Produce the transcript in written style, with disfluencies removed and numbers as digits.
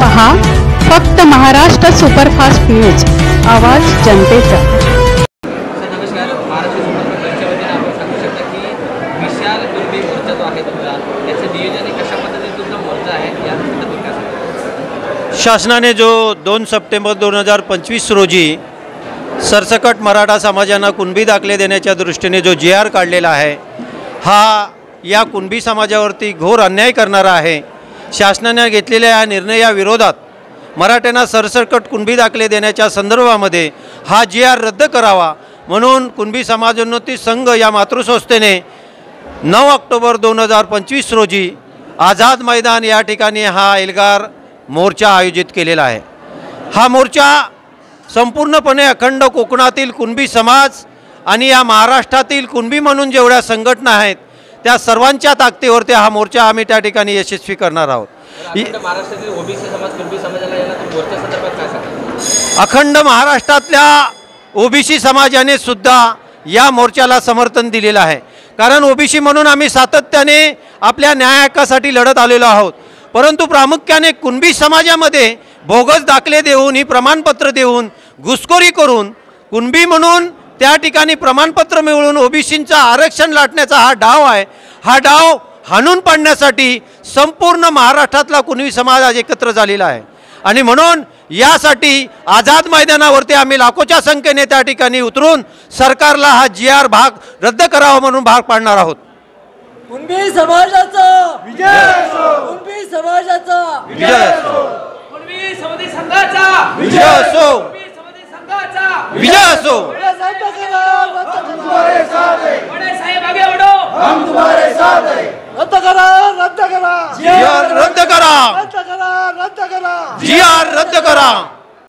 पहा फक्त Maharashtra superfast news, आवाज जनतेचा। नमस्कार, महाराष्ट्र सुपरफास्टच्या वतीने आपण सांगू शकता की विशाल कुणबी मोर्चा जो आहे तुमचा, त्याचं नियोजन कशा पद्धतीने तुमचा मोर्चा आहे याबद्दल काय सांगा। शासनाने जो 2 सप्टेंबर 2025 रोजी सरसकट मराठा समाजांना कुणबी दाखले देण्याच्या दृष्टीने जो GR काढलेला आहे, हा या कुणबी समाजावरती घोर अन्याय करणारा आहे। शासनाने घेतलेल्या या निर्णयाविरोधात मराठ्यांना सरसकट कुणबी दाखले देण्याच्या संदर्भामध्ये हा GR रद्द करावा म्हणून कुणबी समाजोन्नती संघ या मातृसंस्थेने 9 ऑक्टोबर 2025 रोजी आझाद मैदान या ठिकाणी हा एल्गार मोर्चा आयोजित केलेला आहे। हा मोर्चा संपूर्णपणे अखंड कोकणातील कुणबी समाज आणि या महाराष्ट्रातील कुणबी म्हणून जेवढ्या संघटना आहेत त्या सर्वांच्या ताकदीवरती हा मोर्चा आम्ही त्या ठिकाणी यशस्वी करणार आहोत। महाराष्ट्रातील ओबीसी समाज कुणबी समाजाला याला मोर्चा संदर्भात काय सांगा। अखंड महाराष्ट्रातल्या ओबीसी समाजाने सुद्धा या मोर्चाला समर्थन दिलेलं आहे, कारण ओबीसी म्हणून आम्ही सातत्याने आपल्या न्याय हक्कासाठी लढत आलेलो आहोत। परंतु प्रामुख्याने कुणबी समाजामध्ये बोगस दाखले देऊन, ही प्रमाणपत्र देऊन, घुसखोरी करून कुणबी म्हणून त्या ठिकाणी प्रमाणपत्र मिळवून ओबीसींचं आरक्षण लाटण्याचा हा डाव आहे। हा डाव हाणून पाडण्यासाठी संपूर्ण महाराष्ट्रातला कुणबी समाज आज एकत्र झालेला आहे आणि म्हणून यासाठी आझाद मैदानावरती आम्ही लाखोच्या संख्येने त्या ठिकाणी उतरून सरकारला हा GR भाग रद्द करावा म्हणून भाग पाडणार आहोत। कुणबी समाजाचा विजय असो, कुणबी समाजाचा विजय असो, कुणबी समाज संघाचा विजय असो, कुणबी समाज संघाचा विजय असो। तुम्हारे साथ है, बड़े साहेब आगे बढ़ो, हम तुम्हारे साथ है। रद्द करा, रद्द करा, GR रद्द करा, रद्द करा, रद्द करा, GR रद्द करा।